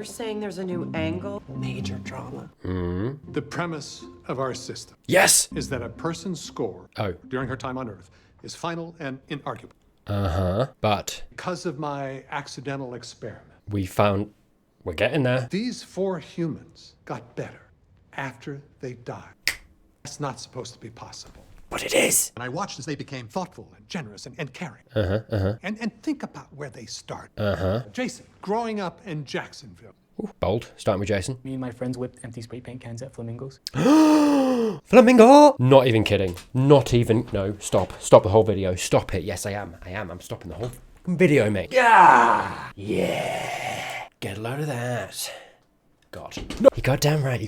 You're saying there's a new angle? Major drama. The premise of our system Yes! is that a person's score during her time on Earth is final and inarguable. But Because of my accidental experiment, we're getting there. these 4 humans got better after they died. That's not supposed to be possible. But it is. And I watched as they became thoughtful and generous and caring. And think about where they started. Jason, growing up in Jacksonville. Ooh, bold. Starting with Jason. Me and my friends whipped empty spray paint cans at Flamingos. Flamingo! Not even kidding. Not even. No, stop. Stop the whole video. Stop it. Yes, I am. I'm stopping the whole video, mate. Yeah! Get a load of that. God. No. You got damn right.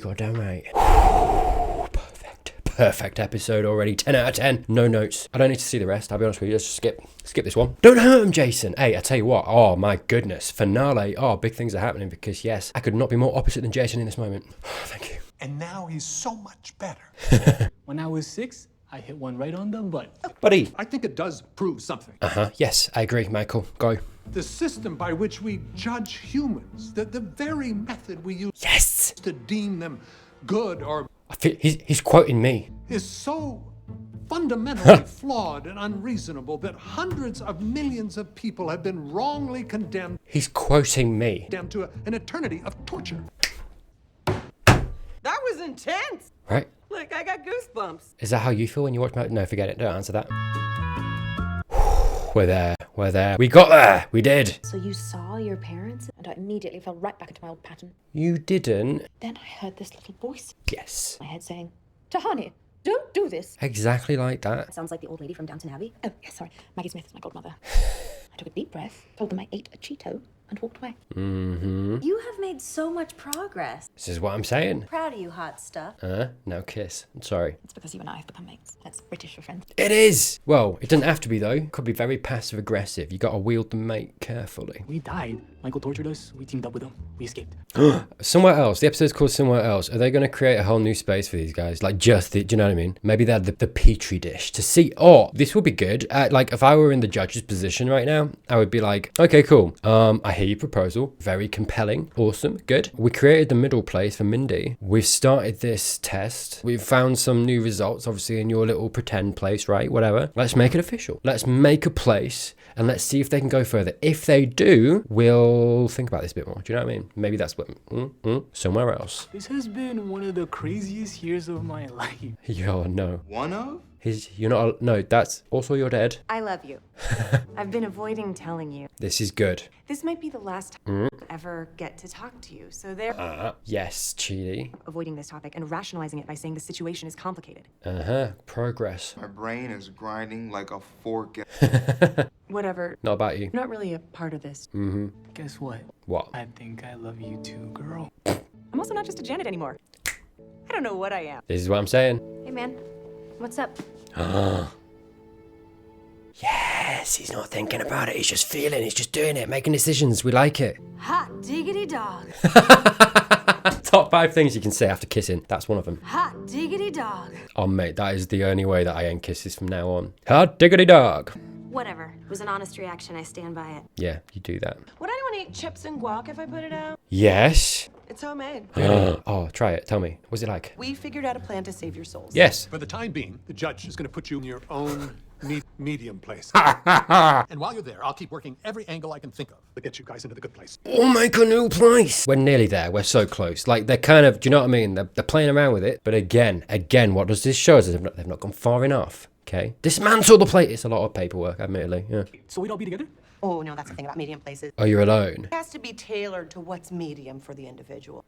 Perfect episode already. 10 out of 10. No notes. I don't need to see the rest. I'll be honest with you. Let's just skip this one. Don't hurt him, Jason. Hey, I tell you what. Oh my goodness. Finale. Oh, big things are happening because yes, I could not be more opposite than Jason in this moment. Thank you. And now he's so much better. When I was 6, I hit one right on the butt. Buddy. I think it does prove something. Yes, I agree, Michael. Go. The system by which we judge humans, the very method we use to deem them good or He's quoting me. is so fundamentally flawed and unreasonable that hundreds of millions of people have been wrongly condemned He's quoting me. to an eternity of torture. That was intense. Right? Look, I got goosebumps. Is that how you feel when you watch my... No, forget it. Don't answer that. We're there. We got there. We did. So you saw your parents, and I immediately fell right back into my old pattern. You didn't. Then I heard this little voice Yes. in my head saying, Tahani, don't do this. Exactly like that. Sounds like the old lady from Downton Abbey. Oh, yes, sorry. Maggie Smith is my godmother. I took a deep breath, told them I ate a Cheeto, and walked away. You have made so much progress. This is what I'm saying. Proud of you, hot stuff. Now kiss. I'm sorry. It's because you and I have become mates. That's British for friends. It is! Well, it doesn't have to be though. It could be very passive aggressive. You gotta wield the mate carefully. We died. Michael tortured us. We teamed up with him. We escaped. Somewhere else. The episode's called Somewhere Else. Are they gonna create a whole new space for these guys? Like do you know what I mean? Maybe they're the petri dish to see, oh, this will be good. Like if I were in the judge's position right now, I would be like, okay, cool. I hear your proposal. Very compelling. Awesome. Good. We created the middle place for Mindy. We've started this test. We've found some new results, obviously, in your little pretend place, right? Whatever. Let's make it official. Let's make a place and let's see if they can go further. If they do, we'll think about this a bit more. Do you know what I mean? Maybe that's what... somewhere else. This has been one of the craziest years of my life. Yo, no. One of? You're not... No, that's also your dad. I love you. I've been avoiding telling you. This is good. This might be the last time I ever get to talk to you, so they're Yes, Chidi. avoiding this topic and rationalizing it by saying the situation is complicated. Progress. My brain is grinding like a fork. Whatever. Not about you. You're not really a part of this. Guess what? What? I think I love you too, girl. I'm also not just a Janet anymore. I don't know what I am. This is what I'm saying. Hey, man. What's up? Yes, he's not thinking about it. He's just feeling. He's just doing it, making decisions. We like it. Hot diggity dog. Top 5 things you can say after kissing. That's one of them. Hot diggity dog. Oh, mate, that is the only way that I end kisses from now on. Hot diggity dog. Whatever. It was an honest reaction. I stand by it. Yeah, you do that. Would anyone eat chips and guac if I put it out? Yes. It's homemade. Oh, try it. Tell me. What's it like? We figured out a plan to save your souls. Yes. For the time being, the judge is going to put you in your own medium place. And while you're there, I'll keep working every angle I can think of to get you guys into the good place. We'll make a new place. We're nearly there. We're so close. Like, they're kind of, do you know what I mean? They're playing around with it. But again, what does this show us? They've not gone far enough. Okay. Dismantle the plate. It's a lot of paperwork, admittedly. Yeah. So we'd all be together? Oh, no, that's the thing about medium places. Oh, you're alone? It has to be tailored to what's medium for the individual.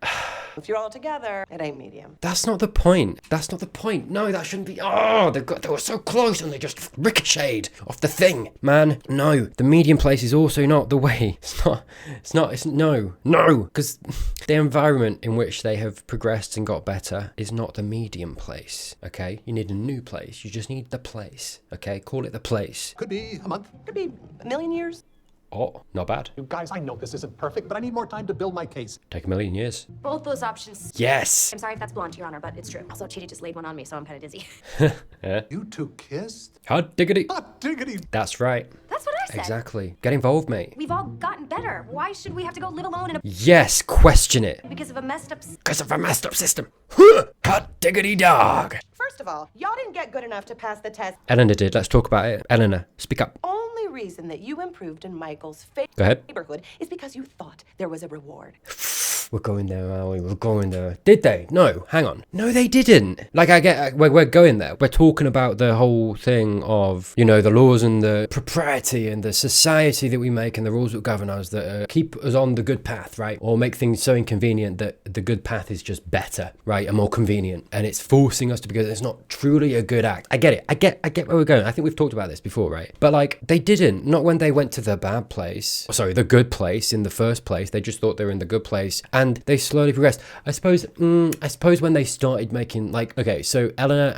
If you're all together, it ain't medium. That's not the point. That's not the point. No, that shouldn't be. Oh, they were so close and they just ricocheted off the thing. Man, no. The medium place is also not the way. No. Because the environment in which they have progressed and got better is not the medium place, okay? You need a new place. You just need the place, okay? Call it the place. Could be a month. Could be a million years. Oh, not bad. You guys, I know this isn't perfect, but I need more time to build my case. Take a million years. Both those options. Yes. I'm sorry if that's blunt, Your Honor, but it's true. Also, Chidi just laid one on me, so I'm kind of dizzy. You two kissed? Hot diggity. Hot diggity. That's right. That's what I said. Exactly. Get involved, mate. We've all gotten better. Why should we have to go live alone in a Yes, question it. because of a messed up Because of a messed up system. Hot diggity dog. First of all, y'all didn't get good enough to pass the test. Eleanor did. Let's talk about it. Eleanor, speak up. Only reason that you improved in Michael's Go ahead. neighborhood is because you thought there was a reward. We're going there, are we? We're going there. Did they? No, hang on. No, they didn't. Like, we're going there. We're talking about the whole thing of, you know, the laws and the propriety and the society that we make and the rules that govern us that keep us on the good path, right? Or make things so inconvenient that the good path is just better, right? And more convenient. And it's forcing us to, because it's not truly a good act. I get it. I get where we're going. I think we've talked about this before, right? But like, they didn't. Not when they went to the bad place. Sorry, the good place in the first place. They just thought they were in the good place. And they slowly progressed. I suppose when they started making, like, okay, so Eleanor,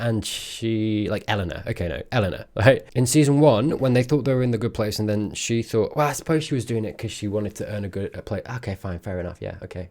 right? In season 1, when they thought they were in the good place, and then she thought, well, I suppose she was doing it because she wanted to earn a place. Okay, fine, fair enough. Yeah, okay,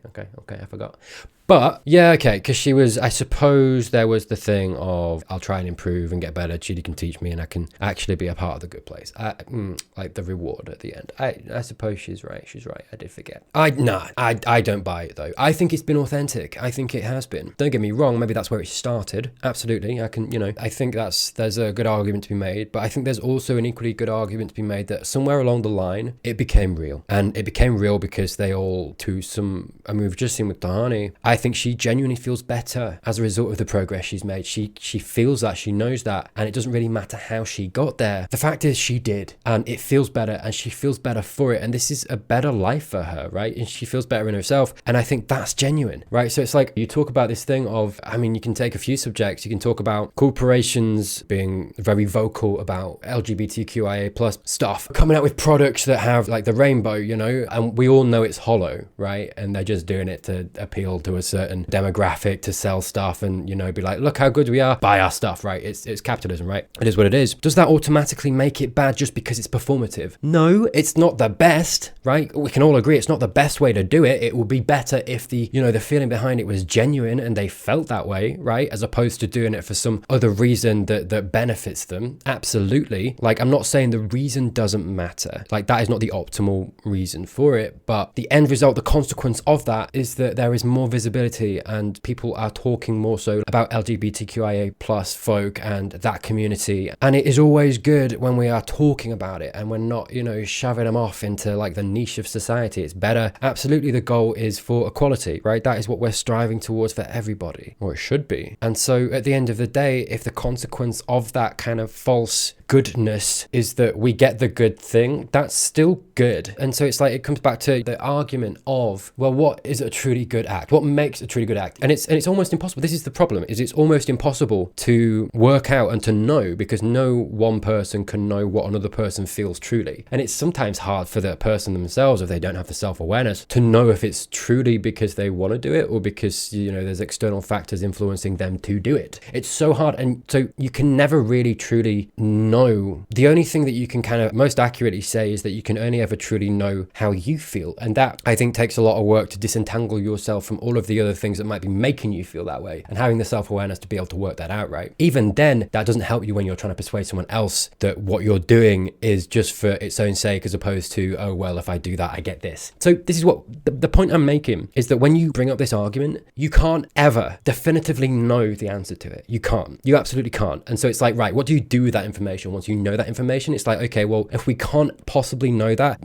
I forgot. But yeah, okay, because she was, I suppose there was the thing of, I'll try and improve and get better. Chidi can teach me and I can actually be a part of the good place. Like the reward at the end. I suppose she's right. I did forget. I don't buy it though. I think it's been authentic. I think it has been. Don't get me wrong. Maybe that's where it started. Absolutely. I think there's a good argument to be made, but I think there's also an equally good argument to be made that somewhere along the line, it became real. And it became real because they all, we've just seen with Tahani, I think she genuinely feels better as a result of the progress she's made. She feels that, she knows that, and it doesn't really matter how she got there. The fact is she did, and it feels better, and she feels better for it, and this is a better life for her, right? And she feels better in herself, and I think that's genuine, right? So it's like, you talk about this thing of, you can take a few subjects. You can talk about corporations being very vocal about LGBTQIA plus stuff, coming out with products that have like the rainbow, and we all know it's hollow, right? And they're just doing it to appeal to a certain demographic, to sell stuff and, be like, look how good we are, buy our stuff, right? It's capitalism, right? It is what it is. Does that automatically make it bad just because it's performative? No, it's not the best, right? We can all agree it's not the best way to do it. It would be better if the feeling behind it was genuine and they felt that way, right? As opposed to doing it for some other reason that benefits them. Absolutely. Like, I'm not saying the reason doesn't matter. Like, that is not the optimal reason for it, but the end result, the consequence of that is that there is more visibility and people are talking more so about LGBTQIA plus folk and that community. And it is always good when we are talking about it and we're not, shoving them off into like the niche of society. It's better. Absolutely. The goal is for equality, right? That is what we're striving towards for everybody, or it should be. And so at the end of the day, if the consequence of that kind of false goodness is that we get the good thing, that's still good. And so it's like, it comes back to the argument of, well, what is a truly good act? What makes a truly good act? And it's almost impossible. This is the problem, is it's almost impossible to work out and to know, because no one person can know what another person feels truly. And it's sometimes hard for the person themselves, if they don't have the self-awareness, to know if it's truly because they want to do it or because, there's external factors influencing them to do it. It's so hard. And so you can never really truly know. The only thing that you can kind of most accurately say is that you can only ever truly know how you feel. And that, I think, takes a lot of work to disentangle yourself from all of the other things that might be making you feel that way, and having the self-awareness to be able to work that out, right? Even then, that doesn't help you when you're trying to persuade someone else that what you're doing is just for its own sake, as opposed to, oh, well, if I do that, I get this. So this is what the point I'm making is, that when you bring up this argument, you can't ever definitively know the answer to it. You can't. You absolutely can't. And so it's like, right, what do you do with that information? Once you know that information, it's like, okay, well, if we can't possibly know that,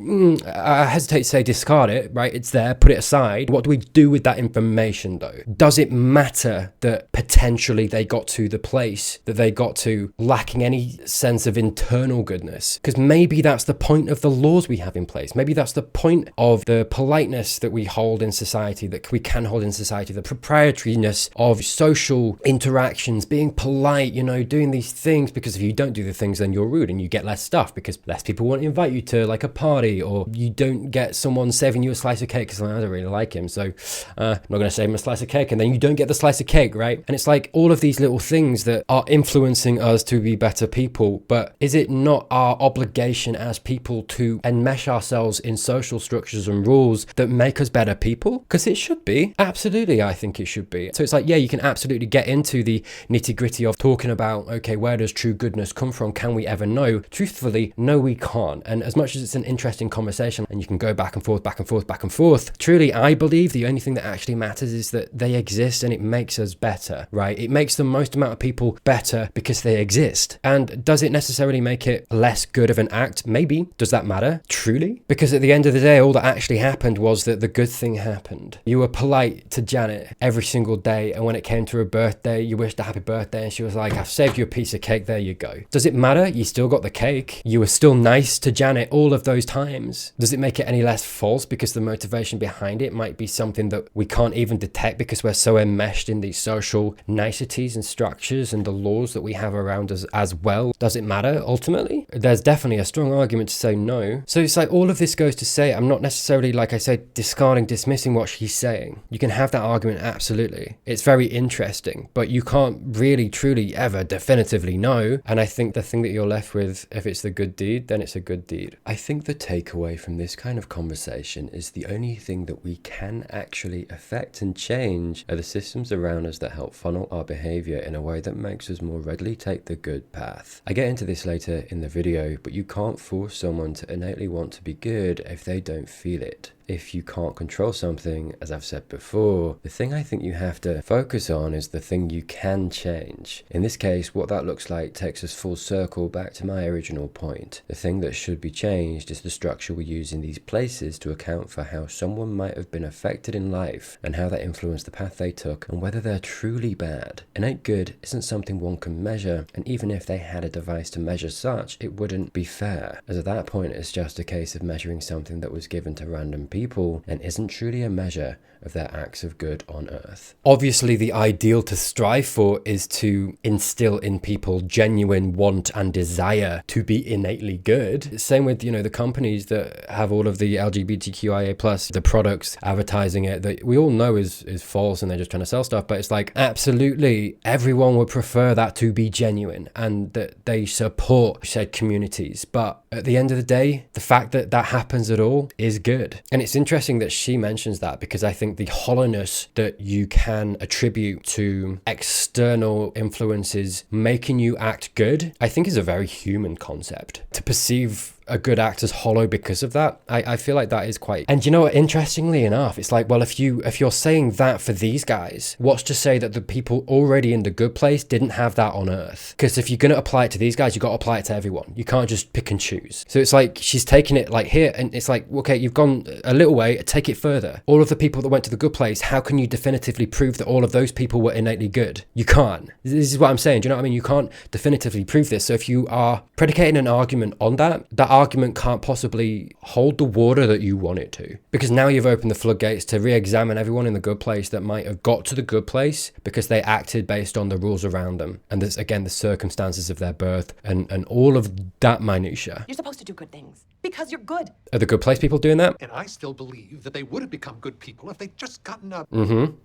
I hesitate to say discard it, right? It's there, put it aside. What do we do with that information though? Does it matter that potentially they got to the place that they got to lacking any sense of internal goodness? Because maybe that's the point of the laws we have in place. Maybe that's the point of the politeness that we hold in society, that we can hold in society, the proprietariness of social interactions, being polite, doing these things, because if you don't do the things, then you're rude and you get less stuff because less people want to invite you to like a party, or you don't get someone serving you a slice of cake because I don't really like him, so I'm not going to save him a slice of cake, and then you don't get the slice of cake, right? And it's like all of these little things that are influencing us to be better people. But is it not our obligation as people to enmesh ourselves in social structures and rules that make us better people? Because it should be. Absolutely, I think it should be. So it's like, yeah, you can absolutely get into the nitty gritty of talking about, okay, where does true goodness come from? Can we ever know? Truthfully, no, we can't. And as much as it's an interesting conversation and you can go back and forth, back and forth, back and forth, truly, I believe the only thing that actually matters is that they exist and it makes us better, right? It makes the most amount of people better because they exist. And does it necessarily make it less good of an act? Maybe. Does that matter? Truly? Because at the end of the day, all that actually happened was that the good thing happened. You were polite to Janet every single day, and when it came to her birthday, you wished her happy birthday, and she was like, I've saved you a piece of cake, there you go. Does it matter? You still got the cake. You were still nice to Janet all of those times. Does it make it any less false because the motivation behind it might be something that we can't even detect because we're so enmeshed in these social niceties and structures and the laws that we have around us as well? Does it matter ultimately? There's definitely a strong argument to say no. So it's like all of this goes to say, I'm not necessarily, like I said, dismissing what she's saying. You can have that argument, absolutely. It's very interesting, but you can't really truly ever definitively know. And I think the thing that you're left with, if it's the good deed, then it's a good deed. I think the takeaway from this kind of conversation is the only thing that we can actually affect and change are the systems around us that help funnel our behavior in a way that makes us more readily take the good path. I get into this later in the video, but you can't force someone to innately want to be good if they don't feel it. If you can't control something, as I've said before, the thing I think you have to focus on is the thing you can change. In this case, what that looks like takes us full circle back to my original point. The thing that should be changed is the structure we use in these places to account for how someone might have been affected in life and how that influenced the path they took and whether they're truly bad. Innate good isn't something one can measure, and even if they had a device to measure such, it wouldn't be fair, as at that point it's just a case of measuring something that was given to random people and isn't truly a measure of their acts of good on earth. Obviously, the ideal to strive for is to instill in people genuine want and desire to be innately good. Same with, the companies that have all of the LGBTQIA+, the products advertising it that we all know is false and they're just trying to sell stuff. But it's like, absolutely, everyone would prefer that to be genuine and that they support said communities. But at the end of the day, the fact that that happens at all is good. And it's interesting that she mentions that because I think the hollowness that you can attribute to external influences making you act good, I think is a very human concept. To perceive a good act as hollow because of that, I feel like that is quite. And you know what, interestingly enough, it's like, well, if you're saying that for these guys, what's to say that the people already in the good place didn't have that on earth? Because if you're going to apply it to these guys, you got to apply it to everyone. You can't just pick and choose. So it's like she's taking it like here, and it's like, okay, you've gone a little way, take it further. All of the people that went to the good place, how can you definitively prove that all of those people were innately good? You can't. This is what I'm saying. Do you know what I mean? You can't definitively prove this. So if you are predicating an argument on that argument can't possibly hold the water that you want it to, because now you've opened the floodgates to re-examine everyone in the good place that might have got to the good place because they acted based on the rules around them, and this again the circumstances of their birth and all of that minutia. You're supposed to do good things because you're good. Are the good place people doing that? And I still believe that they would have become good people if they'd just gotten up. Go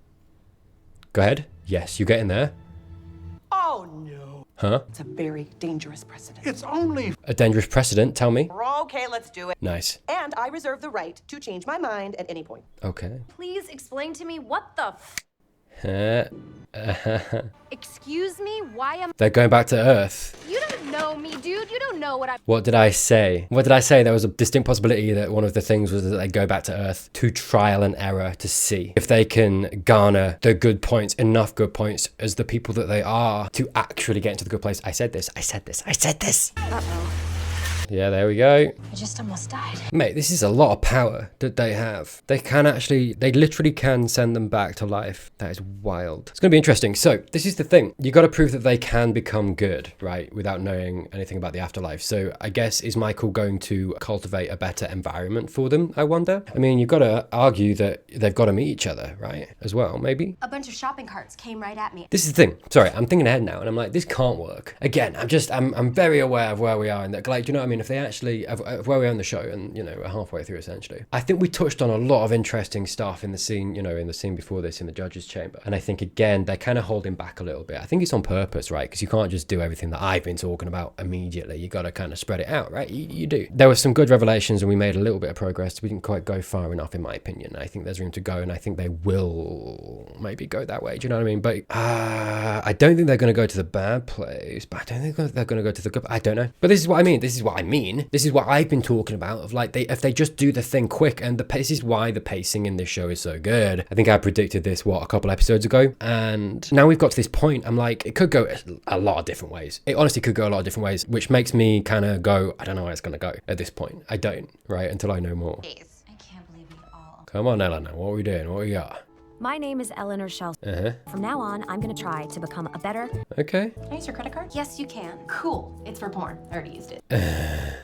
ahead. Yes, you get in there. Oh no. Huh? It's a very dangerous precedent. It's only A dangerous precedent, tell me. Okay, let's do it. Nice. And I reserve the right to change my mind at any point. Okay. Please explain to me what the Excuse me? Why am They're going back to Earth. You don't know me, dude. You don't know what I'm What did I say? What did I say? There was a distinct possibility that one of the things was that they go back to Earth to trial and error to see if they can garner the good points, enough good points as the people that they are to actually get into the good place. I said this. Yeah, there we go. I just almost died. Mate, this is a lot of power that they have. They literally can send them back to life. That is wild. It's going to be interesting. So this is the thing. You got to prove that they can become good, right? Without knowing anything about the afterlife. So I guess, is Michael going to cultivate a better environment for them, I wonder? I mean, you've got to argue that they've got to meet each other, right? As well, maybe? A bunch of shopping carts came right at me. This is the thing. Sorry, I'm thinking ahead now and I'm like, this can't work. Again, I'm very aware of where we are in that. Like, do you know what I mean? mean, if they actually, of where we are in the show, and, you know, we're halfway through essentially, I think we touched on a lot of interesting stuff in the scene, you know, in the scene before this, in the judge's chamber. And I think, again, they're kind of holding back a little bit. I think it's on purpose, right? Because you can't just do everything that I've been talking about immediately. You got to kind of spread it out, right? You do. There were some good revelations and we made a little bit of progress. We didn't quite go far enough, in my opinion. I think there's room to go, and I think they will maybe go that way. Do you know what I mean? But I don't think they're going to go to the bad place, but I don't think they're going to go to the good. I don't know. But this is what I mean. This is what I mean. This is what I've been talking about, of like, if they just do the thing quick, and this is why the pacing in this show is so good. I think I predicted this, a couple episodes ago, and now we've got to this point. I'm like, it could go a lot of different ways. It honestly could go a lot of different ways, which makes me kind of go, I don't know where it's going to go at this point. I don't, right? Until I know more. I can't believe we all. Come on, Eleanor. What are we doing? What we got? My name is Eleanor Shell. From now on, I'm gonna try to become a better... Okay. Can I use your credit card? Yes, you can. Cool. It's for porn. I already used it.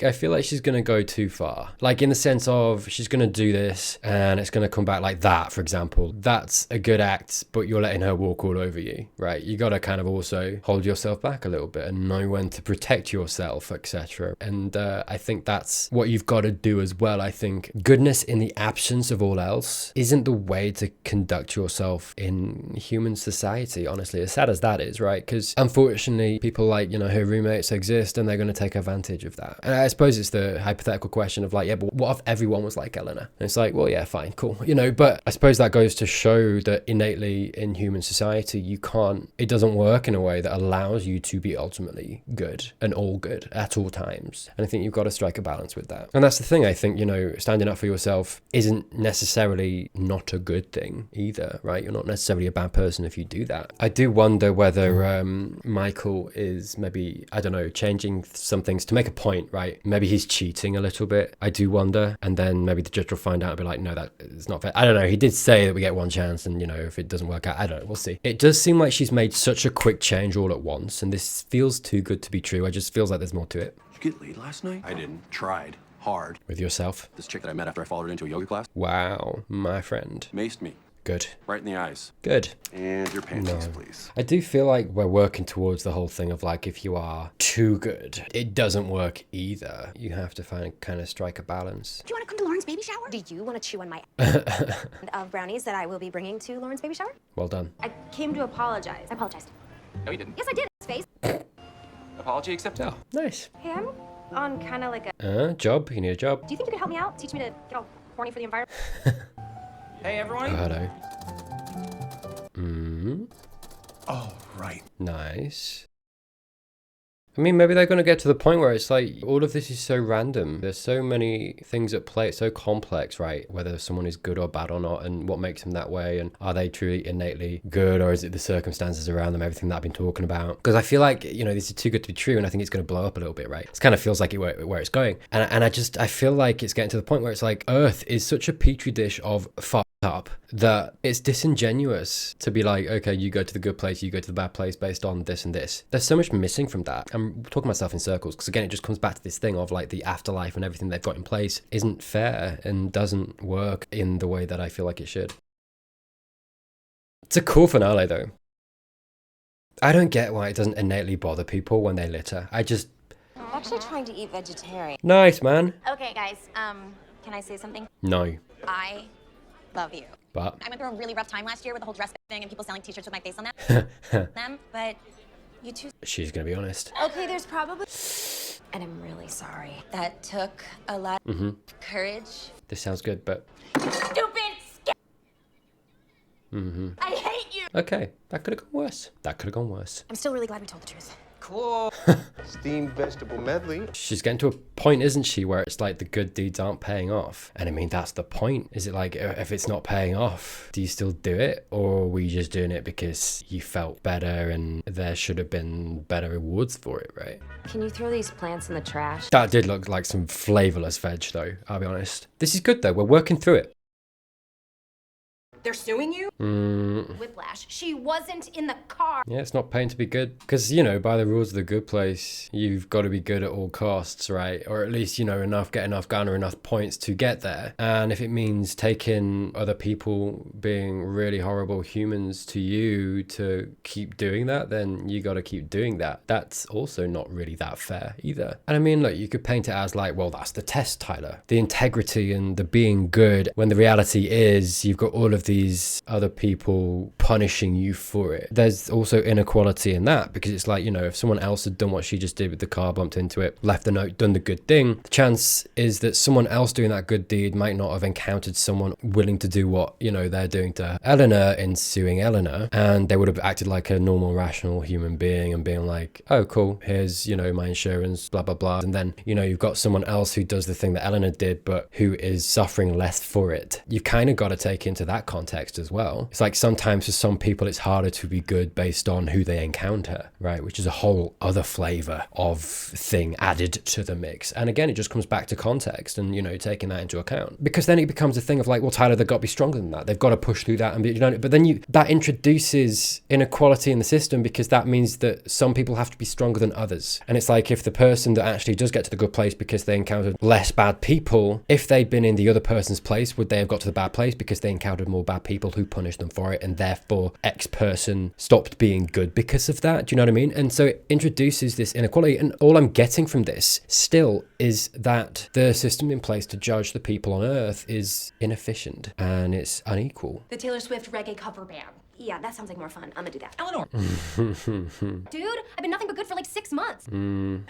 I feel like she's going to go too far. Like, in the sense of, she's going to do this and it's going to come back like that, for example. That's a good act, but you're letting her walk all over you, right? You got to kind of also hold yourself back a little bit and know when to protect yourself, etc. And I think that's what you've got to do as well. I think goodness in the absence of all else isn't the way to conduct yourself in human society, honestly, as sad as that is, right? Because unfortunately, people like, you know, her roommates exist and they're going to take advantage of that. And I suppose it's the hypothetical question of like, yeah, but what if everyone was like Eleanor? And it's like, well, yeah, fine, cool, you know, but I suppose that goes to show that innately in human society, it doesn't work in a way that allows you to be ultimately good and all good at all times. And I think you've got to strike a balance with that. And that's the thing, I think, you know, standing up for yourself isn't necessarily not a good thing either, right? You're not necessarily a bad person if you do that. I do wonder whether Michael is maybe, I don't know, changing some things to make a point, right? Maybe he's cheating a little bit. I do wonder. And then maybe the judge will find out and be like, no, that is not fair. I don't know. He did say that we get one chance, and, you know, if it doesn't work out, I don't know. We'll see. It does seem like she's made such a quick change all at once, and this feels too good to be true. It just feels like there's more to it. You get laid last night? I didn't. Tried. Hard. With yourself? This chick that I met after I followed her into a yoga class? Wow, my friend. Maced me. Good. Right in the eyes. Good. And your panties, please. I do feel like we're working towards the whole thing of like, if you are too good, it doesn't work either. You have to kind of strike a balance. Do you want to come to Lauren's baby shower? Do you want to chew on my of brownies that I will be bringing to Lauren's baby shower? Well done. I came to apologize. I apologized. No, you didn't. Yes, I did. His face. Apology accepted. Oh, nice. Hey, I'm on kind of like a... Job? You need a job? Do you think you could help me out? Teach me to get all horny for the environment? Hey, everyone. Oh, hello. All right. Nice. I mean, maybe they're going to get to the point where it's like, all of this is so random. There's so many things at play. It's so complex, right? Whether someone is good or bad or not, and what makes them that way, and are they truly innately good, or is it the circumstances around them, everything that I've been talking about? Because I feel like, you know, this is too good to be true, and I think it's going to blow up a little bit, right? It kind of feels like where it's going. And I feel like it's getting to the point where it's like, Earth is such a petri dish of fucked up that it's disingenuous to be like, okay, you go to the good place, you go to the bad place based on this and this. There's so much missing from that. I'm talking myself in circles because, again, it just comes back to this thing of like the afterlife and everything they've got in place isn't fair and doesn't work in the way that I feel like it should. It's a cool finale though. I don't get why it doesn't innately bother people when they litter. I'm actually trying to eat vegetarian. Nice, man. Okay, guys, can I say something? No. I love you. But I went through a really rough time last year with the whole dress thing and people selling t-shirts with my face on them, but you two... She's gonna be honest. Okay, there's probably... And I'm really sorry. That took a lot of courage. This sounds good, but... Stupid! I hate you! Okay, that could have gone worse. That could have gone worse. I'm still really glad we told the truth. Cool. Steamed vegetable medley. She's getting to a point, isn't she, where it's like the good deeds aren't paying off. And I mean, that's the point. Is it like, if it's not paying off, do you still do it? Or were you just doing it because you felt better and there should have been better rewards for it, right? Can you throw these plants in the trash? That did look like some flavorless veg, though, I'll be honest. This is good, though. We're working through it. They're suing you? whiplash. She wasn't in the car. Yeah, it's not paying to be good. Because, you know, by the rules of the good place, you've got to be good at all costs, right? Or at least, you know, garner enough points to get there. And if it means taking other people being really horrible humans to you to keep doing that, then you got to keep doing that. That's also not really that fair either. And I mean, look, you could paint it as like, well, that's the test, Tyler. The integrity and the being good, when the reality is you've got all of these other people punishing you for it. There's also inequality in that, because it's like, you know, if someone else had done what she just did with the car, bumped into it, left a note, done the good thing, the chance is that someone else doing that good deed might not have encountered someone willing to do what, you know, they're doing to Eleanor in suing Eleanor, and they would have acted like a normal, rational human being and being like, oh, cool, here's, you know, my insurance, blah, blah, blah. And then, you know, you've got someone else who does the thing that Eleanor did, but who is suffering less for it. You've kind of got to take into that context as well. It's like sometimes for some people, it's harder to be good based on who they encounter, right? Which is a whole other flavor of thing added to the mix. And again, it just comes back to context and, you know, taking that into account. Because then it becomes a thing of like, well, Tyler, they've got to be stronger than that. They've got to push through that and be, you know, but then that introduces inequality in the system, because that means that some people have to be stronger than others. And it's like, if the person that actually does get to the good place because they encountered less bad people, if they'd been in the other person's place, would they have got to the bad place because they encountered more bad people who punished them for it, and therefore X person stopped being good because of that? Do you know what I mean? And so it introduces this inequality. And all I'm getting from this still is that the system in place to judge the people on Earth is inefficient and it's unequal. The Taylor Swift reggae cover band. Yeah, that sounds like more fun. I'm gonna do that. Eleanor. Dude, I've been nothing but good for like 6 months.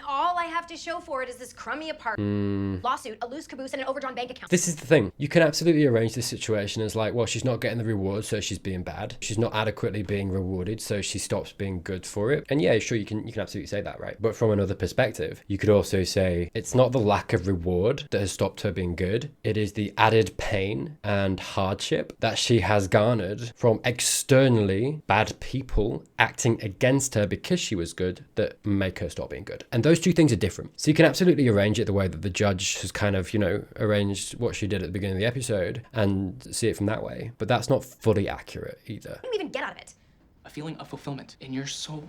All I have to show for it is this crummy apartment, lawsuit, a loose caboose, and an overdrawn bank account. This is the thing. You can absolutely arrange this situation as like, well, she's not getting the reward, so she's being bad. She's not adequately being rewarded, so she stops being good for it. And yeah, sure, you can absolutely say that, right? But from another perspective, you could also say it's not the lack of reward that has stopped her being good. It is the added pain and hardship that she has garnered from externally bad people acting against her because she was good that make her stop being good. And those two things are different. So you can absolutely arrange it the way that the judge has kind of, you know, arranged what she did at the beginning of the episode and see it from that way. But that's not fully accurate either. What do you even get out of it? A feeling of fulfillment in your soul.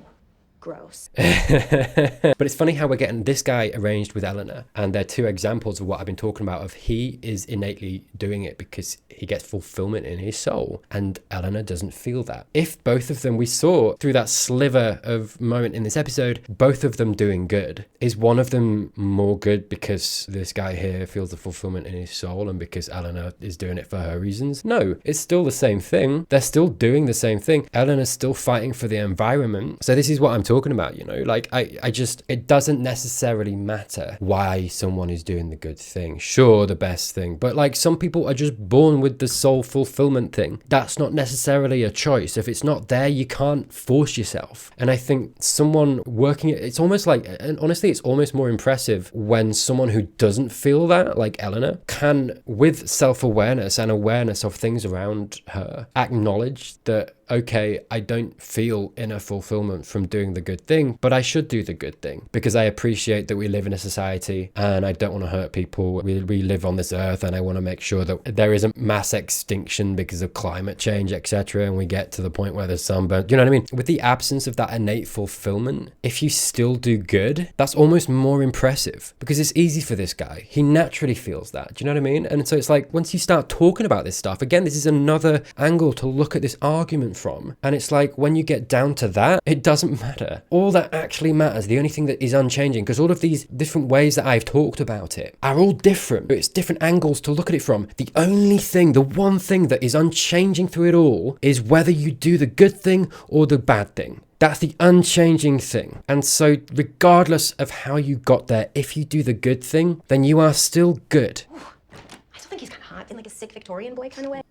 Gross. But it's funny how we're getting this guy arranged with Eleanor, and they're two examples of what I've been talking about, of he is innately doing it because he gets fulfillment in his soul, and Eleanor doesn't feel that. If both of them, we saw through that sliver of moment in this episode, both of them doing good, is one of them more good because this guy here feels the fulfillment in his soul and because Eleanor is doing it for her reasons? No, it's still the same thing. They're still doing the same thing. Eleanor's still fighting for the environment. So this is what I'm talking about, you know, like I just, it doesn't necessarily matter why someone is doing the good thing. Sure, the best thing, but like some people are just born with the soul fulfillment thing. That's not necessarily a choice. If it's not there, you can't force yourself. And I think someone working it, it's almost like, and honestly, it's almost more impressive when someone who doesn't feel that, like Eleanor, can, with self-awareness and awareness of things around her, acknowledge that, okay, I don't feel inner fulfillment from doing the good thing, but I should do the good thing because I appreciate that we live in a society and I don't want to hurt people. We live on this earth and I want to make sure that there isn't mass extinction because of climate change, etc. And we get to the point where there's sunburn. You know what I mean? With the absence of that innate fulfillment, if you still do good, that's almost more impressive because it's easy for this guy. He naturally feels that. Do you know what I mean? And so it's like, once you start talking about this stuff, again, this is another angle to look at this argument from. And it's like, when you get down to that, it doesn't matter. All that actually matters, the only thing that is unchanging, because all of these different ways that I've talked about it are all different. It's different angles to look at it from. The only thing, the one thing that is unchanging through it all is whether you do the good thing or the bad thing. That's the unchanging thing. And so regardless of how you got there, if you do the good thing, then you are still good. I still think he's kind of hot in like a sick Victorian boy kind of way.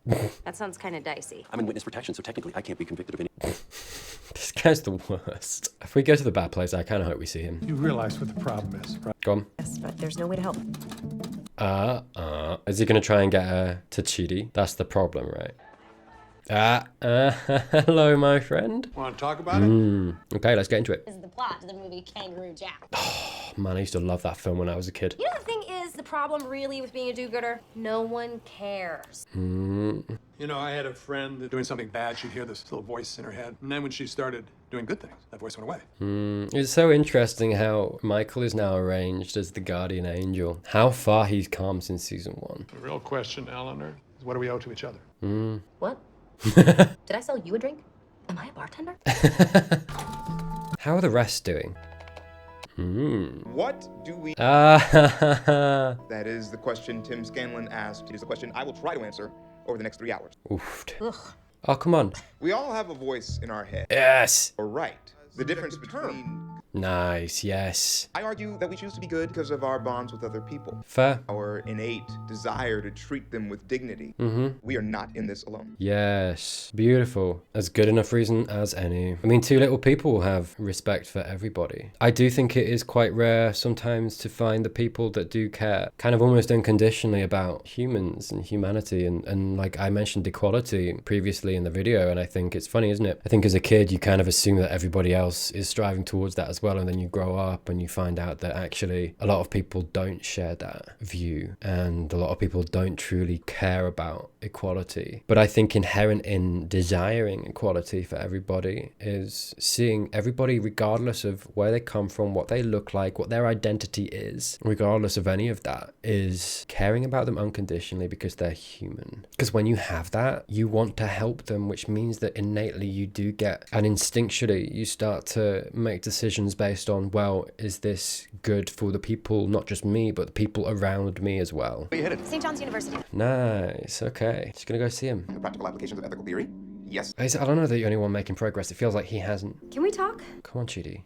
That sounds kind of dicey. I'm in witness protection, so technically I can't be convicted of any. This guy's the worst. If we go to the bad place, I kind of hope we see him. You realize what the problem is, right? Go on. Yes, but there's no way to help. Is he going to try and get her to Chidi? That's the problem, right? Hello, my friend. Want to talk about it? Okay, let's get into it. This is the plot to the movie Kangaroo Jack. Oh, man, I used to love that film when I was a kid. You know, the thing is, the the problem really with being a do-gooder? No one cares. You know, I had a friend doing something bad. She'd hear this little voice in her head. And then when she started doing good things, that voice went away. It's so interesting how Michael is now arranged as the guardian angel. How far he's come since season 1. The real question, Eleanor, is what do we owe to each other? What? Did I sell you a drink? Am I a bartender? How are the rest doing? What do we... Ah, That is the question Tim Scanlon asked. It is a question I will try to answer over the next 3 hours. oofed. Ugh. Oh, come on. We all have a voice in our head. Yes. Or right. The difference between... Nice, yes. I argue that we choose to be good because of our bonds with other people. Fair. Our innate desire to treat them with dignity. We are not in this alone. Yes. Beautiful. As good enough reason as any. I mean, Two Little People have respect for everybody. I do think it is quite rare sometimes to find the people that do care kind of almost unconditionally about humans and humanity. And like I mentioned equality previously in the video, and I think it's funny, isn't it? I think as a kid, you kind of assume that everybody else is striving towards that as well, and then you grow up and you find out that actually a lot of people don't share that view, and a lot of people don't truly care about equality. But I think inherent in desiring equality for everybody is seeing everybody, regardless of where they come from, what they look like, what their identity is, regardless of any of that, is caring about them unconditionally because they're human. Because when you have that, you want to help them, which means that innately you do get, and instinctually you start to make decisions based on, well, is this good for the people, not just me, but the people around me as well. You hit it. St. John's University. Nice, okay. Just gonna go see him. The practical applications of ethical theory? Yes. I don't know that you're the only one making progress. It feels like he hasn't. Can we talk? Come on, Chidi.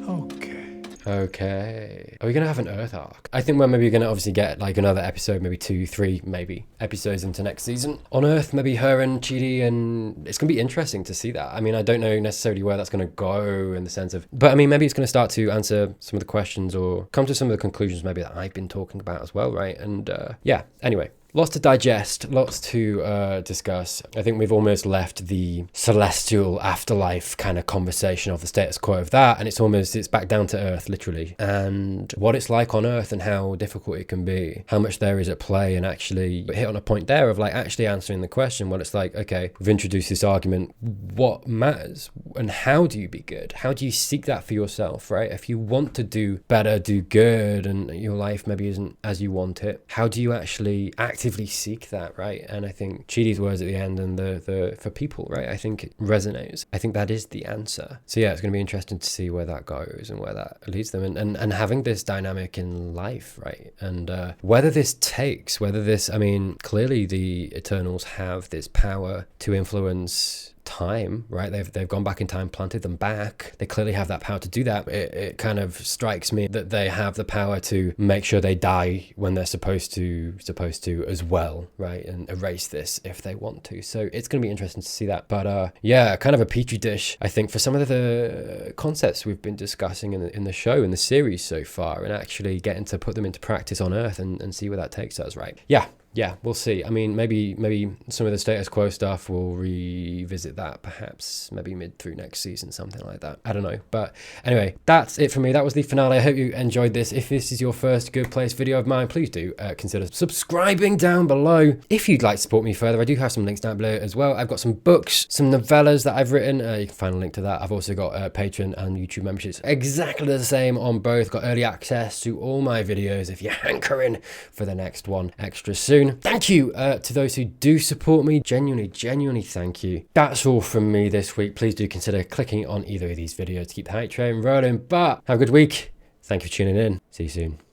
Okay. Okay. Are we going to have an Earth arc? I think we're maybe going to obviously get like another episode, maybe 2, 3, maybe episodes into next season. On Earth, maybe her and Chidi, and it's going to be interesting to see that. I mean, I don't know necessarily where that's going to go in the sense of, but I mean, maybe it's going to start to answer some of the questions or come to some of the conclusions maybe that I've been talking about as well, right? And yeah, anyway. Lots to digest, lots to discuss. I think we've almost left the celestial afterlife kind of conversation of the status quo of that, and it's back down to Earth, literally, and what it's like on Earth and how difficult it can be, how much there is at play, and actually hit on a point there of like actually answering the question. Well, it's like, okay, we've introduced this argument, what matters, and how do you be good? How do you seek that for yourself, right? If you want to do better, do good, and your life maybe isn't as you want it, how do you actually actively seek that, right? And I think Chidi's words at the end and the for people, right? I think it resonates. I think that is the answer. So yeah, it's going to be interesting to see where that goes and where that leads them, and having this dynamic in life, right? And whether this, I mean, clearly the Eternals have this power to influence time, right? They've gone back in time, planted them back. They clearly have that power to do that. It kind of strikes me that they have the power to make sure they die when they're supposed to as well, right? And erase this if they want to. So it's going to be interesting to see that. But yeah, kind of a petri dish, I think, for some of the concepts we've been discussing in the show, in the series so far, and actually getting to put them into practice on Earth and see where that takes us, right? Yeah, we'll see. I mean, maybe some of the status quo stuff, we'll revisit that perhaps maybe mid through next season, something like that. I don't know. But anyway, that's it for me. That was the finale. I hope you enjoyed this. If this is your first Good Place video of mine, please do consider subscribing down below. If you'd like to support me further, I do have some links down below as well. I've got some books, some novellas that I've written. You can find a link to that. I've also got Patreon and YouTube memberships. Exactly the same on both. Got early access to all my videos if you're hankering for the next one extra soon. Thank you to those who do support me. Genuinely thank you. That's all from me this week. Please do consider clicking on either of these videos to keep the hype train rolling. But have a good week. Thank you for tuning in. See you soon.